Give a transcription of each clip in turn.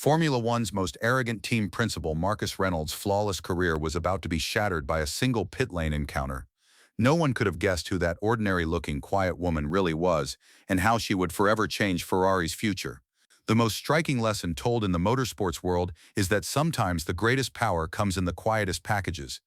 Formula One's most arrogant team principal, Marcus Reynolds' flawless career was about to be shattered by a single pit lane encounter. No one could have guessed who that ordinary-looking, quiet woman really was and how she would forever change Ferrari's future. The most striking lesson told in the motorsports world is that sometimes the greatest power comes in the quietest packages.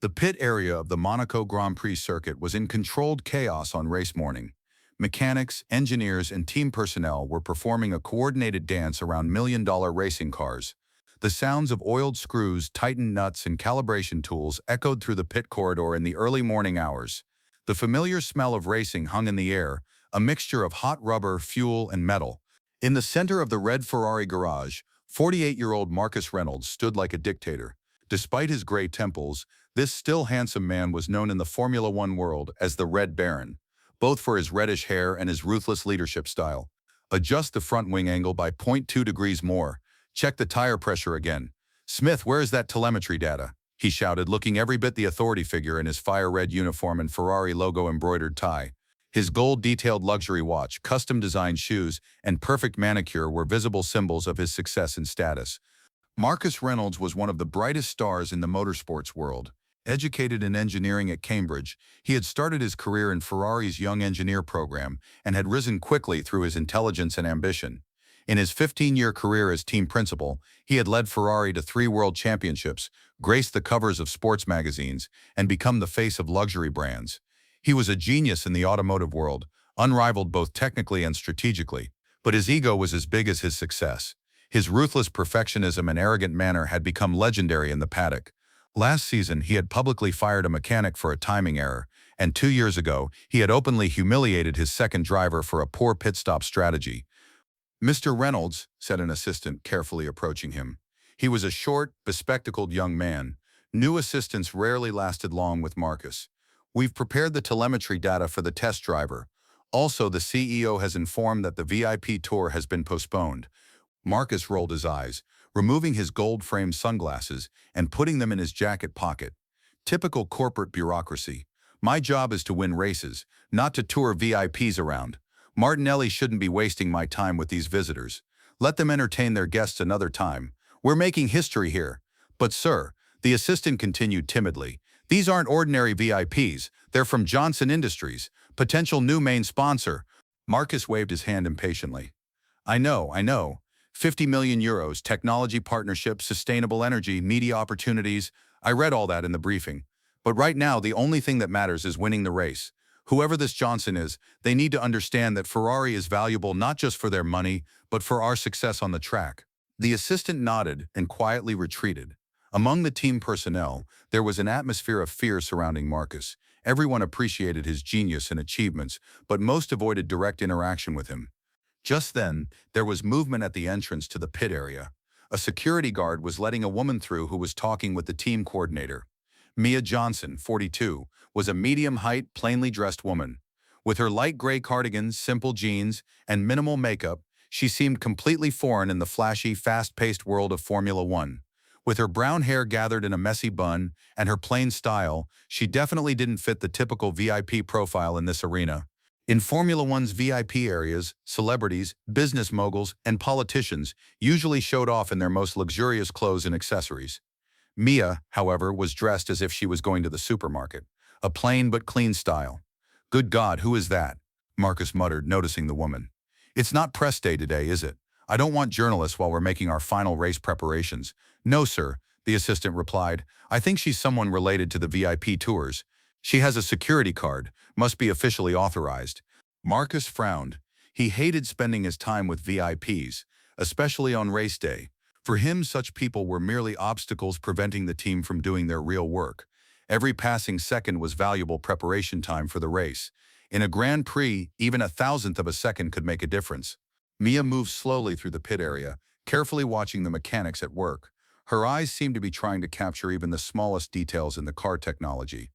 The pit area of the Monaco Grand Prix circuit was in controlled chaos on race morning. Mechanics, engineers, and team personnel were performing a coordinated dance around million-dollar racing cars. The sounds of oiled screws, tightened nuts, and calibration tools echoed through the pit corridor in the early morning hours. The familiar smell of racing hung in the air, a mixture of hot rubber, fuel, and metal. In the center of the red Ferrari garage, 48-year-old Marcus Reynolds stood like a dictator. Despite his gray temples, this still handsome man was known in the Formula One world as the Red Baron, both for his reddish hair and his ruthless leadership style. Adjust the front wing angle by 0.2 degrees more. Check the tire pressure again. Smith, where is that telemetry data? He shouted, looking every bit the authority figure in his fire-red uniform and Ferrari logo-embroidered tie. His gold-detailed luxury watch, custom-designed shoes, and perfect manicure were visible symbols of his success and status. Marcus Reynolds was one of the brightest stars in the motorsports world. Educated in engineering at Cambridge, he had started his career in Ferrari's Young Engineer program and had risen quickly through his intelligence and ambition. In his 15-year career as team principal, he had led Ferrari to 3 world championships, graced the covers of sports magazines, and become the face of luxury brands. He was a genius in the automotive world, unrivaled both technically and strategically, but his ego was as big as his success. His ruthless perfectionism and arrogant manner had become legendary in the paddock. Last season, he had publicly fired a mechanic for a timing error, and 2 years ago, he had openly humiliated his second driver for a poor pit stop strategy. "Mr. Reynolds," said an assistant, carefully approaching him. He was a short, bespectacled young man. New assistants rarely lasted long with Marcus. "We've prepared the telemetry data for the test driver. Also, the CEO has informed that the VIP tour has been postponed." Marcus rolled his eyes, removing his gold-framed sunglasses and putting them in his jacket pocket. Typical corporate bureaucracy. "My job is to win races, not to tour VIPs around. Martinelli shouldn't be wasting my time with these visitors. Let them entertain their guests another time. We're making history here." "But sir," the assistant continued timidly, "these aren't ordinary VIPs. They're from Johnson Industries, potential new main sponsor." Marcus waved his hand impatiently. I know. 50 million euros, technology partnership, sustainable energy, media opportunities. I read all that in the briefing. But right now, the only thing that matters is winning the race. Whoever this Johnson is, they need to understand that Ferrari is valuable not just for their money, but for our success on the track." The assistant nodded and quietly retreated. Among the team personnel, there was an atmosphere of fear surrounding Marcus. Everyone appreciated his genius and achievements, but most avoided direct interaction with him. Just then, there was movement at the entrance to the pit area. A security guard was letting a woman through who was talking with the team coordinator. Mia Johnson, 42, was a medium-height, plainly dressed woman. With her light gray cardigan, simple jeans, and minimal makeup, she seemed completely foreign in the flashy, fast-paced world of Formula One. With her brown hair gathered in a messy bun and her plain style, she definitely didn't fit the typical VIP profile in this arena. In Formula One's VIP areas, celebrities, business moguls, and politicians usually showed off in their most luxurious clothes and accessories. Mia, however, was dressed as if she was going to the supermarket, a plain but clean style. "Good God, who is that?" Marcus muttered, noticing the woman. "It's not press day today, is it? I don't want journalists while we're making our final race preparations." "No, sir," the assistant replied. "I think she's someone related to the VIP tours. She has a security card, must be officially authorized." Marcus frowned. He hated spending his time with VIPs, especially on race day. For him, such people were merely obstacles preventing the team from doing their real work. Every passing second was valuable preparation time for the race. In a Grand Prix, even a thousandth of a second could make a difference. Mia moved slowly through the pit area, carefully watching the mechanics at work. Her eyes seemed to be trying to capture even the smallest details in the car technology.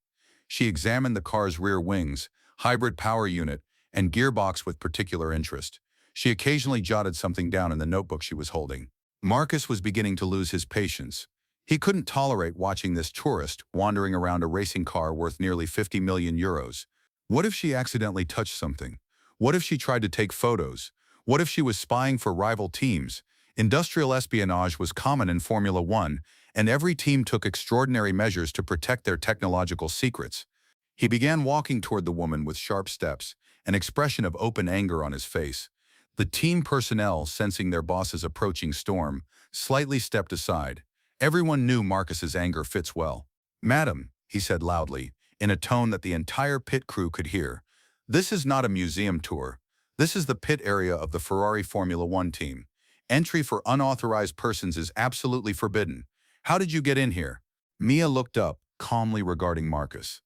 She examined the car's rear wings, hybrid power unit, and gearbox with particular interest. She occasionally jotted something down in the notebook she was holding. Marcus was beginning to lose his patience. He couldn't tolerate watching this tourist wandering around a racing car worth nearly 50 million euros. What if she accidentally touched something? What if she tried to take photos? What if she was spying for rival teams? Industrial espionage was common in Formula One, and every team took extraordinary measures to protect their technological secrets. He began walking toward the woman with sharp steps, an expression of open anger on his face. The team personnel, sensing their boss's approaching storm, slightly stepped aside. Everyone knew Marcus's anger fits well. "Madam," he said loudly, in a tone that the entire pit crew could hear, "this is not a museum tour. This is the pit area of the Ferrari Formula One team. Entry for unauthorized persons is absolutely forbidden. How did you get in here?" Mia looked up, calmly regarding Marcus.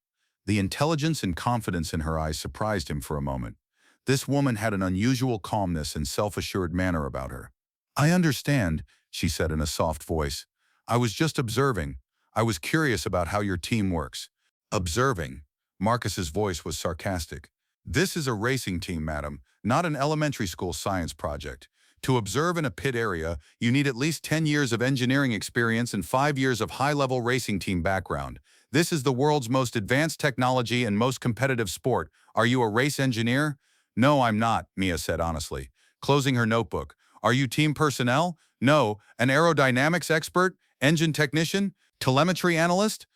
The intelligence and confidence in her eyes surprised him for a moment. This woman had an unusual calmness and self-assured manner about her. "I understand," she said in a soft voice. "I was just observing. I was curious about how your team works." "Observing?" Marcus's voice was sarcastic. "This is a racing team, madam, not an elementary school science project. To observe in a pit area, you need at least 10 years of engineering experience and 5 years of high-level racing team background. This is the world's most advanced technology and most competitive sport. Are you a race engineer?" "No, I'm not," Mia said honestly, closing her notebook. "Are you team personnel?" "No." "An aerodynamics expert? Engine technician? Telemetry analyst?"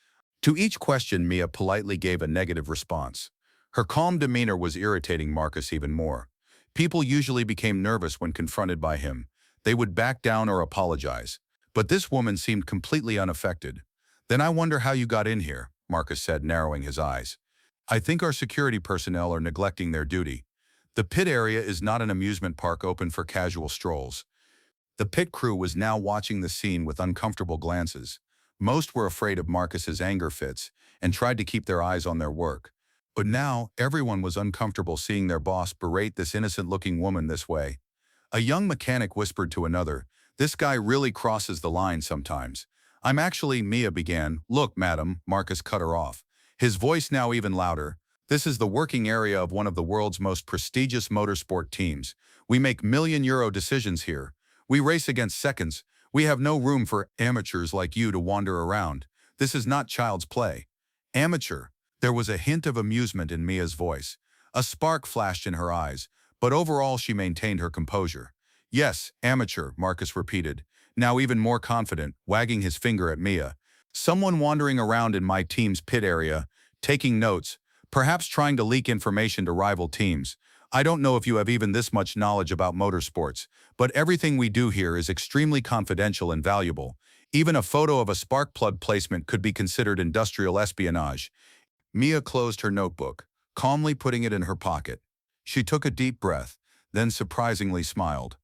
To each question, Mia politely gave a negative response. Her calm demeanor was irritating Marcus even more. People usually became nervous when confronted by him. They would back down or apologize. But this woman seemed completely unaffected. "Then I wonder how you got in here," Marcus said, narrowing his eyes. "I think our security personnel are neglecting their duty. The pit area is not an amusement park open for casual strolls." The pit crew was now watching the scene with uncomfortable glances. Most were afraid of Marcus's anger fits and tried to keep their eyes on their work. But now, everyone was uncomfortable seeing their boss berate this innocent-looking woman this way. A young mechanic whispered to another, "This guy really crosses the line sometimes." "I'm actually," Mia began. "Look, madam," Marcus cut her off, his voice now even louder. "This is the working area of one of the world's most prestigious motorsport teams. We make million-euro decisions here. We race against seconds. We have no room for amateurs like you to wander around. This is not child's play." "Amateur." There was a hint of amusement in Mia's voice. A spark flashed in her eyes, but overall she maintained her composure. "Yes, amateur," Marcus repeated, now even more confident, wagging his finger at Mia. "Someone wandering around in my team's pit area, taking notes, perhaps trying to leak information to rival teams. I don't know if you have even this much knowledge about motorsports, but everything we do here is extremely confidential and valuable. Even a photo of a spark plug placement could be considered industrial espionage." Mia closed her notebook, calmly putting it in her pocket. She took a deep breath, then surprisingly smiled.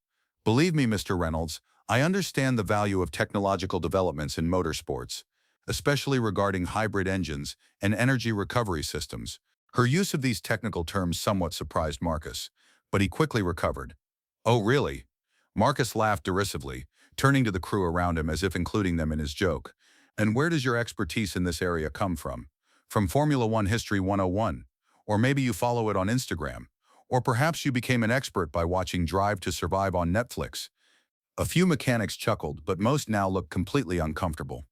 "Believe me, Mr. Reynolds, I understand the value of technological developments in motorsports, especially regarding hybrid engines and energy recovery systems." Her use of these technical terms somewhat surprised Marcus, but he quickly recovered. "Oh, really?" Marcus laughed derisively, turning to the crew around him as if including them in his joke. "And where does your expertise in this area come from? From Formula One History 101? Or maybe you follow it on Instagram? Or perhaps you became an expert by watching Drive to Survive on Netflix?" A few mechanics chuckled, but most now looked completely uncomfortable.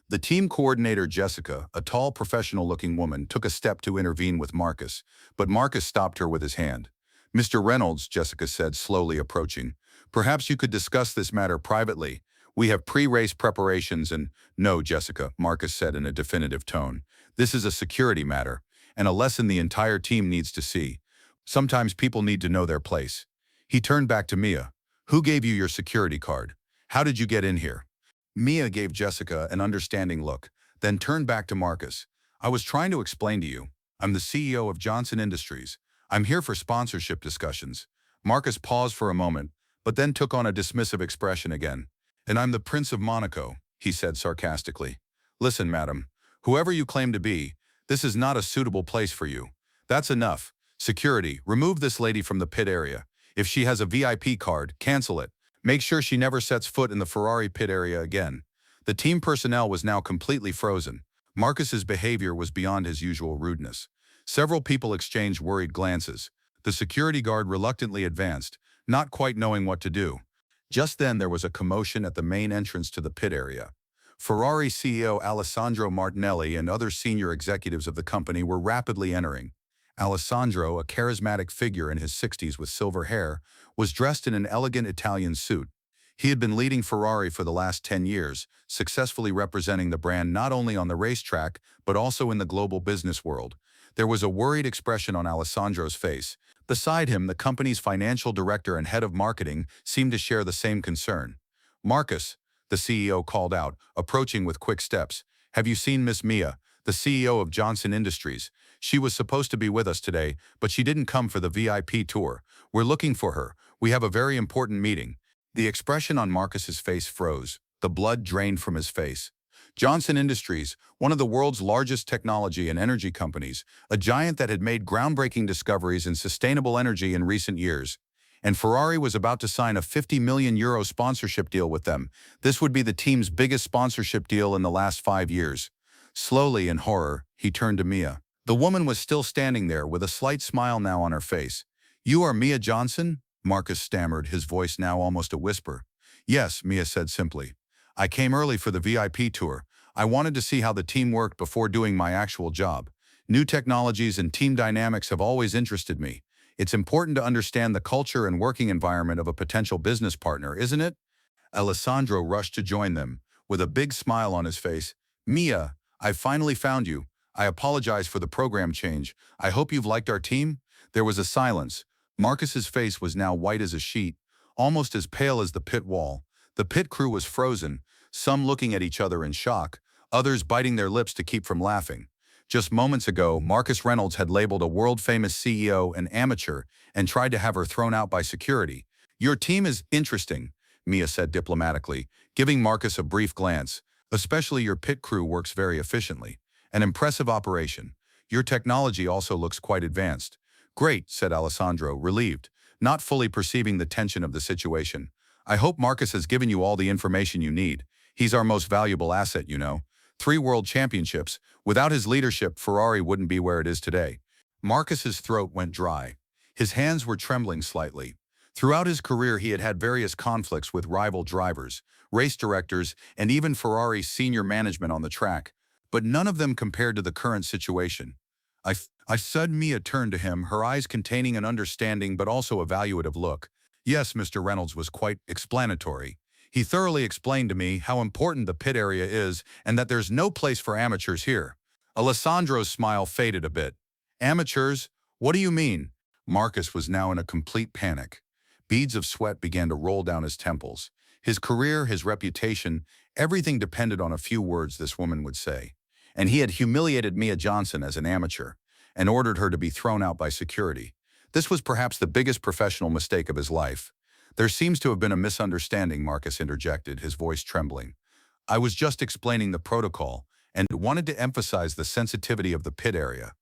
The team coordinator, Jessica, a tall, professional-looking woman, took a step to intervene with Marcus, but Marcus stopped her with his hand. "Mr. Reynolds," Jessica said, slowly approaching, "perhaps you could discuss this matter privately. We have pre-race preparations and—" "No, Jessica," Marcus said in a definitive tone. "This is a security matter, and a lesson the entire team needs to see. Sometimes people need to know their place." He turned back to Mia. "Who gave you your security card? How did you get in here?" Mia gave Jessica an understanding look, then turned back to Marcus. "I was trying to explain to you. I'm the CEO of Johnson Industries. I'm here for sponsorship discussions." Marcus paused for a moment, but then took on a dismissive expression again. "And I'm the Prince of Monaco," he said sarcastically. "Listen, madam, whoever you claim to be, this is not a suitable place for you. That's enough. Security, remove this lady from the pit area. If she has a VIP card, cancel it. Make sure she never sets foot in the Ferrari pit area again." The team personnel was now completely frozen. Marcus's behavior was beyond his usual rudeness. Several people exchanged worried glances. The security guard reluctantly advanced, not quite knowing what to do. Just then there was a commotion at the main entrance to the pit area. Ferrari CEO Alessandro Martinelli and other senior executives of the company were rapidly entering. Alessandro, a charismatic figure in his 60s with silver hair, was dressed in an elegant Italian suit. He had been leading Ferrari for the last 10 years, successfully representing the brand not only on the racetrack, but also in the global business world. There was a worried expression on Alessandro's face. Beside him, the company's financial director and head of marketing seemed to share the same concern. Marcus, the CEO called out, approaching with quick steps. Have you seen Miss Mia, the CEO of Johnson Industries? She was supposed to be with us today, but she didn't come for the VIP tour. We're looking for her. We have a very important meeting. The expression on Marcus's face froze. The blood drained from his face. Johnson Industries, one of the world's largest technology and energy companies, a giant that had made groundbreaking discoveries in sustainable energy in recent years. And Ferrari was about to sign a €50 million sponsorship deal with them. This would be the team's biggest sponsorship deal in the last 5 years. Slowly, in horror, he turned to Mia. The woman was still standing there with a slight smile now on her face. "You are Mia Johnson?" Marcus stammered, his voice now almost a whisper. "Yes," Mia said simply. "I came early for the VIP tour. I wanted to see how the team worked before doing my actual job. New technologies and team dynamics have always interested me. It's important to understand the culture and working environment of a potential business partner, isn't it?" Alessandro rushed to join them, with a big smile on his face. "Mia, I finally found you. I apologize for the program change. I hope you've liked our team." There was a silence. Marcus's face was now white as a sheet, almost as pale as the pit wall. The pit crew was frozen, some looking at each other in shock, others biting their lips to keep from laughing. Just moments ago, Marcus Reynolds had labeled a world-famous CEO an amateur and tried to have her thrown out by security. "Your team is interesting," Mia said diplomatically, giving Marcus a brief glance. "Especially your pit crew works very efficiently. An impressive operation. Your technology also looks quite advanced." "Great," said Alessandro, relieved, not fully perceiving the tension of the situation. "I hope Marcus has given you all the information you need. He's our most valuable asset, you know. 3 world championships. Without his leadership, Ferrari wouldn't be where it is today." Marcus's throat went dry. His hands were trembling slightly. Throughout his career, he had had various conflicts with rival drivers, race directors, and even Ferrari's senior management on the track, but none of them compared to the current situation. I said. Mia turned to him, her eyes containing an understanding but also evaluative look. "Yes," Mr. Reynolds was quite explanatory. "He thoroughly explained to me how important the pit area is and that there's no place for amateurs here." Alessandro's smile faded a bit. "Amateurs? What do you mean?" Marcus was now in a complete panic. Beads of sweat began to roll down his temples. His career, his reputation, everything depended on a few words this woman would say. And he had humiliated Mia Johnson as an amateur and ordered her to be thrown out by security. This was perhaps the biggest professional mistake of his life. "There seems to have been a misunderstanding," Marcus interjected, his voice trembling. "I was just explaining the protocol and wanted to emphasize the sensitivity of the pit area.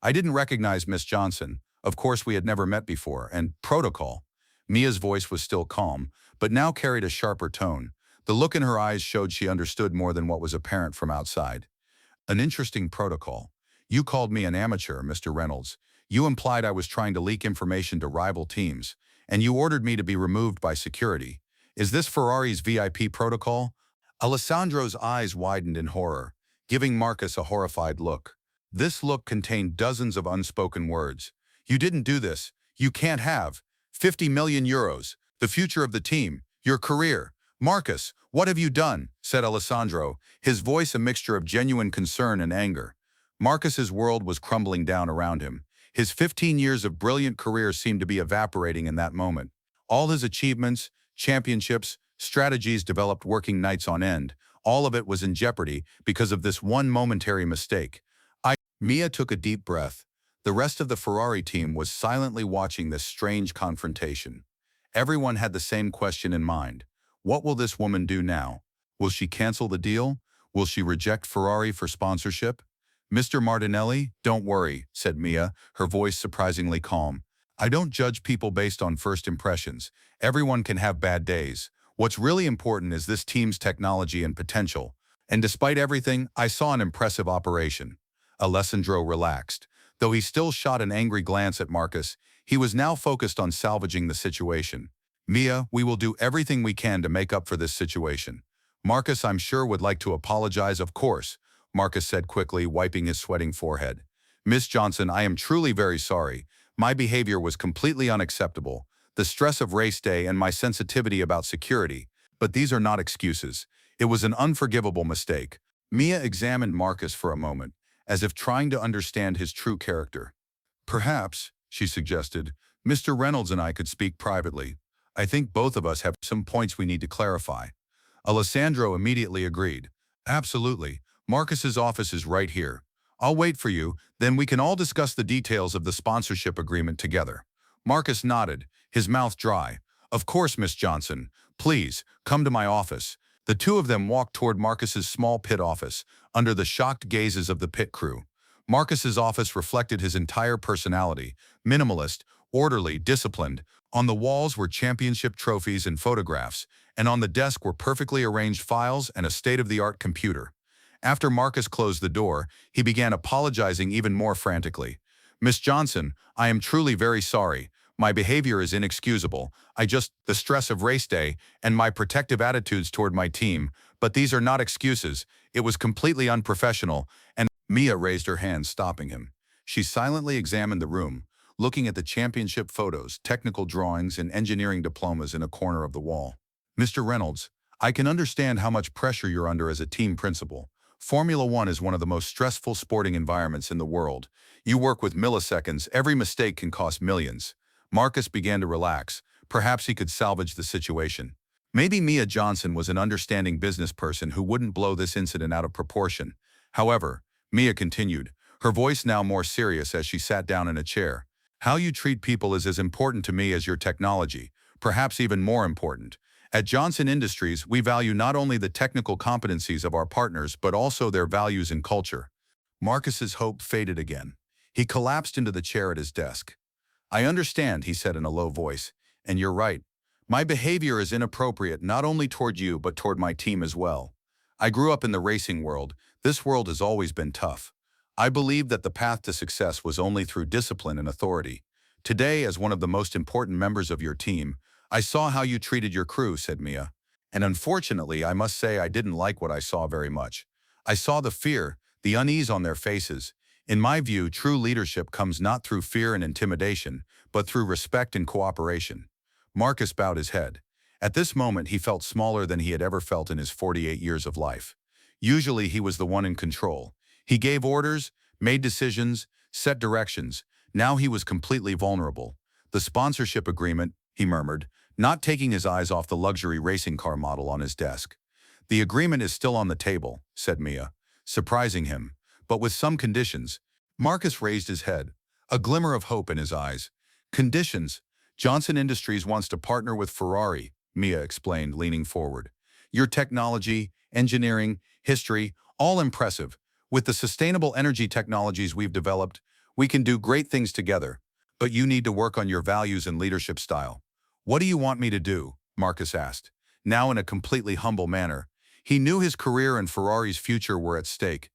I didn't recognize Miss Johnson. Of course, we had never met before. And protocol." Mia's voice was still calm, but now carried a sharper tone. The look in her eyes showed she understood more than what was apparent from outside. "An interesting protocol. You called me an amateur, Mr. Reynolds. You implied I was trying to leak information to rival teams, and you ordered me to be removed by security. Is this Ferrari's VIP protocol?" Alessandro's eyes widened in horror, giving Marcus a horrified look. This look contained dozens of unspoken words. "You didn't do this. You can't have. €50 million. The future of the team. Your career. Marcus, what have you done?" said Alessandro, his voice a mixture of genuine concern and anger. Marcus's world was crumbling down around him. His 15 years of brilliant career seemed to be evaporating in that moment. All his achievements, championships, strategies developed working nights on end, all of it was in jeopardy because of this one momentary mistake. Mia took a deep breath. The rest of the Ferrari team was silently watching this strange confrontation. Everyone had the same question in mind. What will this woman do now? Will she cancel the deal? Will she reject Ferrari for sponsorship? "Mr. Martinelli, don't worry," said Mia, her voice surprisingly calm. "I don't judge people based on first impressions. Everyone can have bad days. What's really important is this team's technology and potential. And despite everything, I saw an impressive operation." Alessandro relaxed. Though he still shot an angry glance at Marcus, he was now focused on salvaging the situation. "Mia, we will do everything we can to make up for this situation. Marcus, I'm sure, would like to apologize, of course," Marcus said quickly, wiping his sweating forehead. "Miss Johnson, I am truly very sorry. My behavior was completely unacceptable. The stress of race day and my sensitivity about security." But these are not excuses. It was an unforgivable mistake. Mia examined Marcus for a moment, as if trying to understand his true character. Perhaps, she suggested, Mr. Reynolds and I could speak privately. I think both of us have some points we need to clarify. Alessandro immediately agreed. Absolutely. Marcus's office is right here. I'll wait for you, then we can all discuss the details of the sponsorship agreement together. Marcus nodded, his mouth dry. Of course, Miss Johnson. Please, come to my office. The two of them walked toward Marcus's small pit office, under the shocked gazes of the pit crew. Marcus's office reflected his entire personality, minimalist, orderly, disciplined. On the walls were championship trophies and photographs, and on the desk were perfectly arranged files and a state-of-the-art computer. After Marcus closed the door, he began apologizing even more frantically. Miss Johnson, I am truly very sorry. My behavior is inexcusable. The stress of race day and my protective attitudes toward my team, but these are not excuses. It was completely unprofessional, and Mia raised her hand, stopping him. She silently examined the room, looking at the championship photos, technical drawings, and engineering diplomas in a corner of the wall. Mr. Reynolds, I can understand how much pressure you're under as a team principal. Formula One is one of the most stressful sporting environments in the world. You work with milliseconds, every mistake can cost millions. Marcus began to relax. Perhaps he could salvage the situation. Maybe Mia Johnson was an understanding business person who wouldn't blow this incident out of proportion. However, Mia continued, her voice now more serious as she sat down in a chair. How you treat people is as important to me as your technology, perhaps even more important. At Johnson Industries, we value not only the technical competencies of our partners but also their values and culture. Marcus's hope faded again. He collapsed into the chair at his desk. I understand, he said in a low voice, and you're right. My behavior is inappropriate not only toward you but toward my team as well. I grew up in the racing world. This world has always been tough. I believed that the path to success was only through discipline and authority. Today, as one of the most important members of your team, I saw how you treated your crew, said Mia. And unfortunately, I must say I didn't like what I saw very much. I saw the fear, the unease on their faces. In my view, true leadership comes not through fear and intimidation, but through respect and cooperation. Marcus bowed his head. At this moment, he felt smaller than he had ever felt in his 48 years of life. Usually, he was the one in control. He gave orders, made decisions, set directions. Now he was completely vulnerable. The sponsorship agreement, he murmured, not taking his eyes off the luxury racing car model on his desk. The agreement is still on the table, said Mia, surprising him, but with some conditions. Marcus raised his head, a glimmer of hope in his eyes. Conditions? Johnson Industries wants to partner with Ferrari, Mia explained, leaning forward. Your technology, engineering, history, all impressive. With the sustainable energy technologies we've developed, we can do great things together. But you need to work on your values and leadership style. What do you want me to do? Marcus asked, now in a completely humble manner. He knew his career and Ferrari's future were at stake.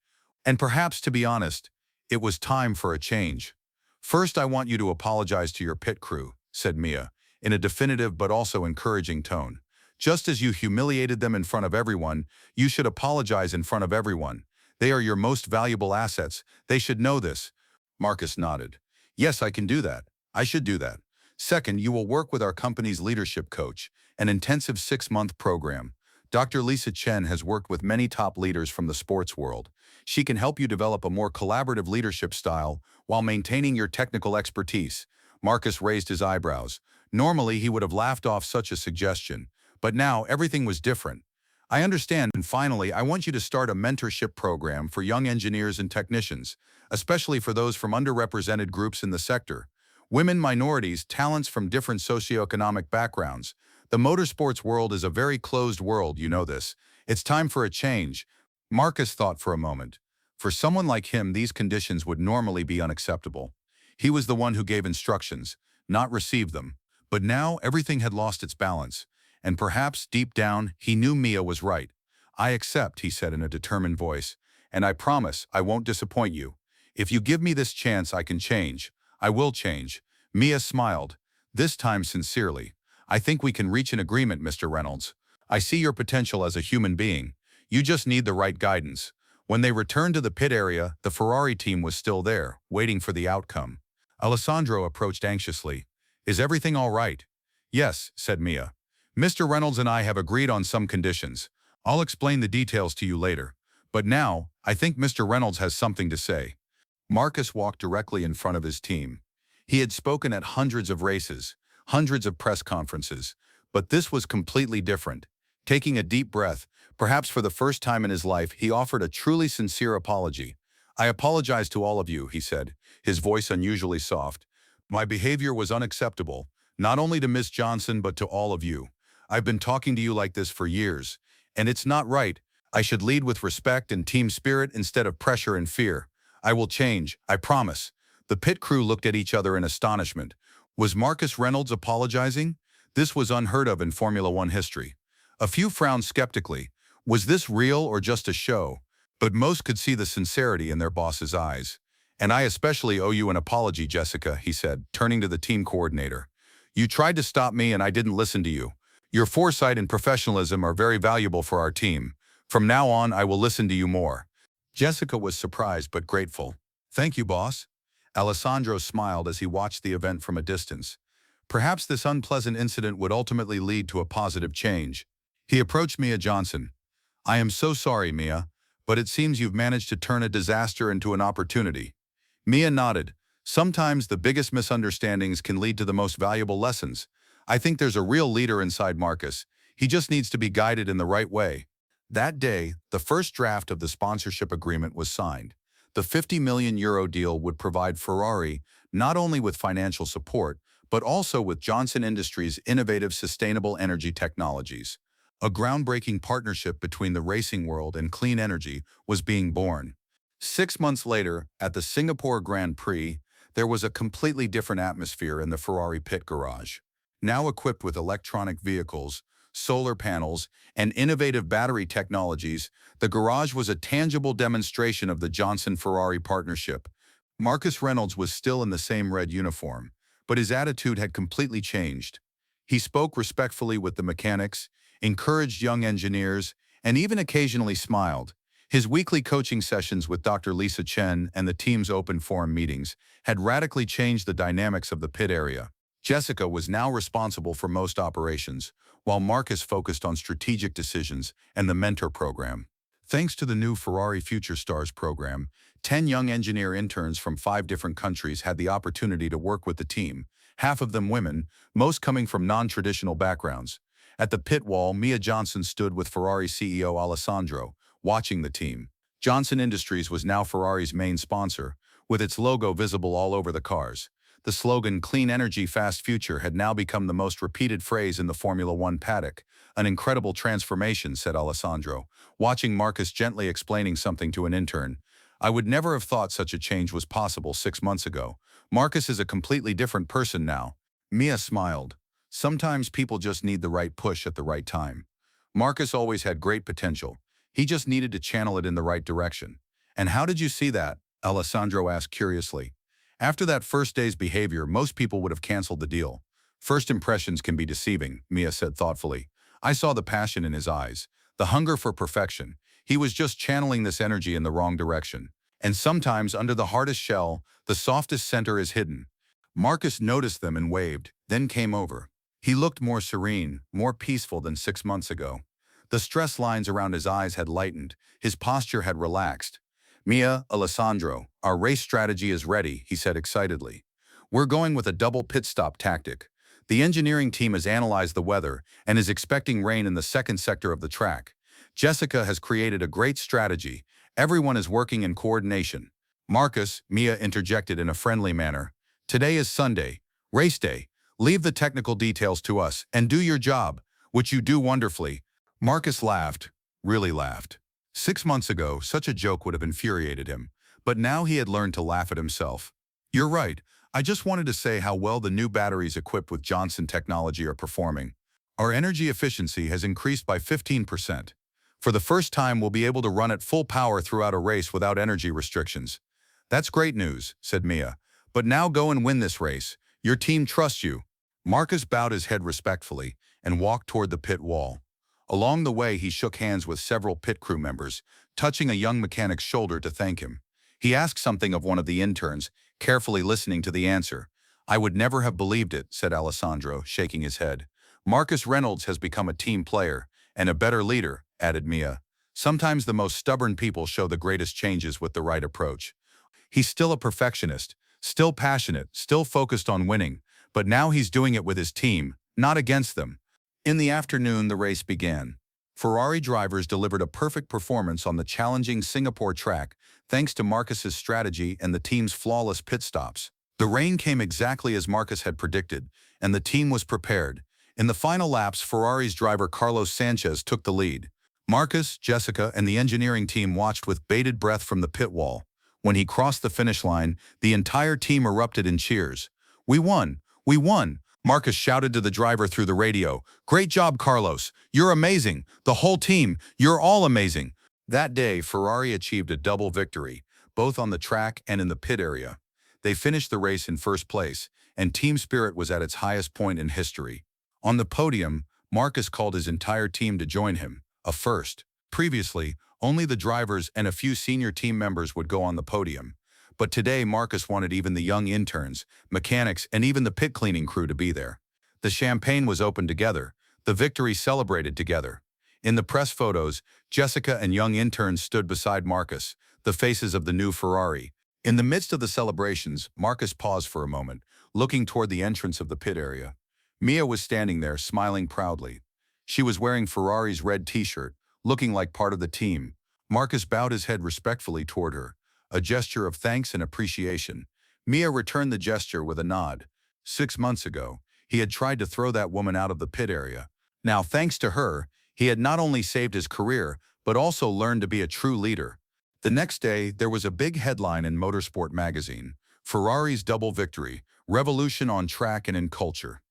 And perhaps, to be honest, it was time for a change. First, I want you to apologize to your pit crew, said Mia, in a definitive but also encouraging tone. Just as you humiliated them in front of everyone, you should apologize in front of everyone. They are your most valuable assets. They should know this. Marcus nodded. Yes, I can do that. I should do that. Second, you will work with our company's leadership coach, an intensive 6-month program. Dr. Lisa Chen has worked with many top leaders from the sports world. She can help you develop a more collaborative leadership style while maintaining your technical expertise. Marcus raised his eyebrows. Normally, he would have laughed off such a suggestion, but now everything was different. I understand, and finally, I want you to start a mentorship program for young engineers and technicians, especially for those from underrepresented groups in the sector. Women, minorities, talents from different socioeconomic backgrounds. The motorsports world is a very closed world, you know this. It's time for a change. Marcus thought for a moment. For someone like him, these conditions would normally be unacceptable. He was the one who gave instructions, not received them. But now everything had lost its balance. And perhaps, deep down, he knew Mia was right. I accept, he said in a determined voice, and I promise I won't disappoint you. If you give me this chance, I can change. I will change. Mia smiled, this time sincerely. I think we can reach an agreement, Mr. Reynolds. I see your potential as a human being. You just need the right guidance. When they returned to the pit area, the Ferrari team was still there, waiting for the outcome. Alessandro approached anxiously. Is everything all right? Yes, said Mia. Mr. Reynolds and I have agreed on some conditions. I'll explain the details to you later. But now, I think Mr. Reynolds has something to say. Marcus walked directly in front of his team. He had spoken at hundreds of races, hundreds of press conferences, but this was completely different. Taking a deep breath, perhaps for the first time in his life, he offered a truly sincere apology. "I apologize to all of you," he said, his voice unusually soft. "My behavior was unacceptable, not only to Miss Johnson but to all of you. I've been talking to you like this for years, and it's not right. I should lead with respect and team spirit instead of pressure and fear. I will change, I promise." The pit crew looked at each other in astonishment. Was Marcus Reynolds apologizing? This was unheard of in Formula One history. A few frowned skeptically. Was this real or just a show? But most could see the sincerity in their boss's eyes. "And I especially owe you an apology, Jessica," he said, turning to the team coordinator. "You tried to stop me and I didn't listen to you. Your foresight and professionalism are very valuable for our team. From now on, I will listen to you more." Jessica was surprised but grateful. "Thank you, boss." Alessandro smiled as he watched the event from a distance. Perhaps this unpleasant incident would ultimately lead to a positive change. He approached Mia Johnson. "I am so sorry, Mia, but it seems you've managed to turn a disaster into an opportunity." Mia nodded. "Sometimes the biggest misunderstandings can lead to the most valuable lessons. I think there's a real leader inside Marcus. He just needs to be guided in the right way." That day, the first draft of the sponsorship agreement was signed. The €50 million deal would provide Ferrari not only with financial support, but also with Johnson Industries' innovative sustainable energy technologies. A groundbreaking partnership between the racing world and clean energy was being born. 6 months later, at the Singapore Grand Prix, there was a completely different atmosphere in the Ferrari pit garage. Now equipped with electronic vehicles, solar panels, and innovative battery technologies, the garage was a tangible demonstration of the Johnson-Ferrari partnership. Marcus Reynolds was still in the same red uniform, but his attitude had completely changed. He spoke respectfully with the mechanics, encouraged young engineers, and even occasionally smiled. His weekly coaching sessions with Dr. Lisa Chen and the team's open forum meetings had radically changed the dynamics of the pit area. Jessica was now responsible for most operations, while Marcus focused on strategic decisions and the mentor program. Thanks to the new Ferrari Future Stars program, 10 young engineer interns from 5 different countries had the opportunity to work with the team, half of them women, most coming from non-traditional backgrounds. At the pit wall, Mia Johnson stood with Ferrari CEO Alessandro, watching the team. Johnson Industries was now Ferrari's main sponsor, with its logo visible all over the cars. The slogan "Clean Energy, Fast Future" had now become the most repeated phrase in the Formula One paddock. "An incredible transformation," said Alessandro, watching Marcus gently explaining something to an intern. "I would never have thought such a change was possible 6 months ago. Marcus is a completely different person now." Mia smiled. Sometimes people just need the right push at the right time. Marcus always had great potential. He just needed to channel it in the right direction. "And how did you see that?" Alessandro asked curiously. "After that first day's behavior, most people would have canceled the deal." "First impressions can be deceiving," Mia said thoughtfully. "I saw the passion in his eyes, the hunger for perfection. He was just channeling this energy in the wrong direction. And sometimes under the hardest shell, the softest center is hidden." Marcus noticed them and waved, then came over. He looked more serene, more peaceful than 6 months ago. The stress lines around his eyes had lightened, his posture had relaxed. "Mia, Alessandro, our race strategy is ready," he said excitedly. "We're going with a double pit stop tactic. The engineering team has analyzed the weather and is expecting rain in the second sector of the track. Jessica has created a great strategy. Everyone is working in coordination." "Marcus," Mia interjected in a friendly manner, "today is Sunday, race day. Leave the technical details to us and do your job, which you do wonderfully." Marcus laughed, really laughed. 6 months ago, such a joke would have infuriated him, but now he had learned to laugh at himself. "You're right. I just wanted to say how well the new batteries equipped with Johnson technology are performing. Our energy efficiency has increased by 15%. For the first time, we'll be able to run at full power throughout a race without energy restrictions." "That's great news," said Mia. "But now go and win this race. Your team trusts you." Marcus bowed his head respectfully and walked toward the pit wall. Along the way, he shook hands with several pit crew members, touching a young mechanic's shoulder to thank him. He asked something of one of the interns, carefully listening to the answer. "I would never have believed it," said Alessandro, shaking his head. Marcus Reynolds has become a team player and a better leader, added Mia. Sometimes the most stubborn people show the greatest changes with the right approach. He's still a perfectionist, still passionate, still focused on winning, but now he's doing it with his team, not against them. In the afternoon, the race began. Ferrari drivers delivered a perfect performance on the challenging Singapore track thanks to Marcus's strategy and the team's flawless pit stops. The rain came exactly as Marcus had predicted, and the team was prepared. In the final laps, Ferrari's driver Carlos Sanchez took the lead. Marcus, Jessica, and the engineering team watched with bated breath from the pit wall. When he crossed the finish line, the entire team erupted in cheers. "We won! We won!" Marcus shouted to the driver through the radio. "Great job, Carlos! You're amazing! The whole team, you're all amazing!" That day, Ferrari achieved a double victory, both on the track and in the pit area. They finished the race in first place, and team spirit was at its highest point in history. On the podium, Marcus called his entire team to join him, a first. Previously, only the drivers and a few senior team members would go on the podium. But today, Marcus wanted even the young interns, mechanics, and even the pit cleaning crew to be there. The champagne was opened together, the victory celebrated together. In the press photos, Jessica and young interns stood beside Marcus, the faces of the new Ferrari. In the midst of the celebrations, Marcus paused for a moment, looking toward the entrance of the pit area. Mia was standing there, smiling proudly. She was wearing Ferrari's red t-shirt, looking like part of the team. Marcus bowed his head respectfully toward her, a gesture of thanks and appreciation. Mia returned the gesture with a nod. 6 months ago, he had tried to throw that woman out of the pit area. Now, thanks to her, he had not only saved his career, but also learned to be a true leader. The next day, there was a big headline in Motorsport magazine: Ferrari's double victory, revolution on track and in culture.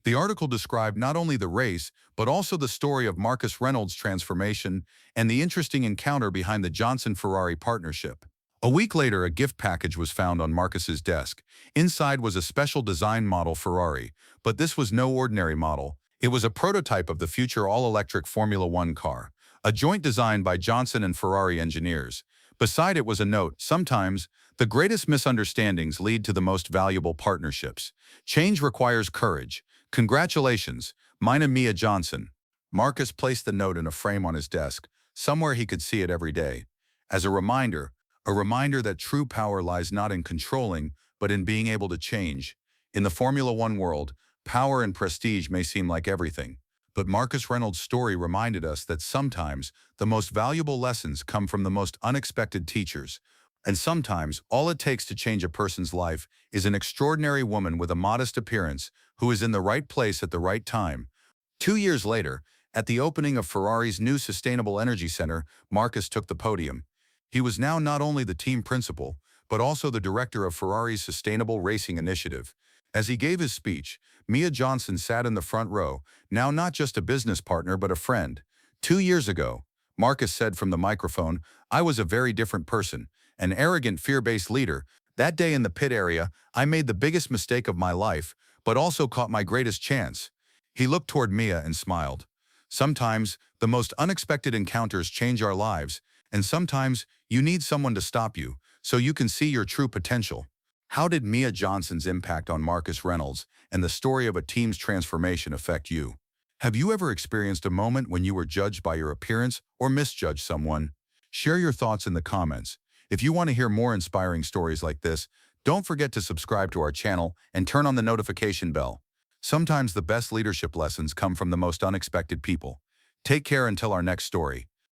The article described not only the race, but also the story of Marcus Reynolds' transformation and the interesting encounter behind the Johnson-Ferrari partnership. A week later, a gift package was found on Marcus's desk. Inside was a special design model Ferrari, but this was no ordinary model. It was a prototype of the future all-electric Formula One car, a joint design by Johnson and Ferrari engineers. Beside it was a note: sometimes, the greatest misunderstandings lead to the most valuable partnerships. Change requires courage. Congratulations, mine and Mia Johnson. Marcus placed the note in a frame on his desk, somewhere he could see it every day. As a reminder that true power lies not in controlling, but in being able to change. In the Formula One world, power and prestige may seem like everything. But Marcus Reynolds' story reminded us that sometimes the most valuable lessons come from the most unexpected teachers. And sometimes all it takes to change a person's life is an extraordinary woman with a modest appearance who is in the right place at the right time. 2 years later, at the opening of Ferrari's new Sustainable Energy Center, Marcus took the podium. He was now not only the team principal, but also the director of Ferrari's Sustainable Racing Initiative. As he gave his speech, Mia Johnson sat in the front row, now not just a business partner but a friend. 2 years ago, Marcus said from the microphone, "I was a very different person, an arrogant, fear-based leader. That day in the pit area, I made the biggest mistake of my life, but also caught my greatest chance." He looked toward Mia and smiled. Sometimes, the most unexpected encounters change our lives, and sometimes you need someone to stop you, so you can see your true potential. How did Mia Johnson's impact on Marcus Reynolds and the story of a team's transformation affect you? Have you ever experienced a moment when you were judged by your appearance or misjudged someone? Share your thoughts in the comments. If you want to hear more inspiring stories like this, don't forget to subscribe to our channel and turn on the notification bell. Sometimes the best leadership lessons come from the most unexpected people. Take care until our next story.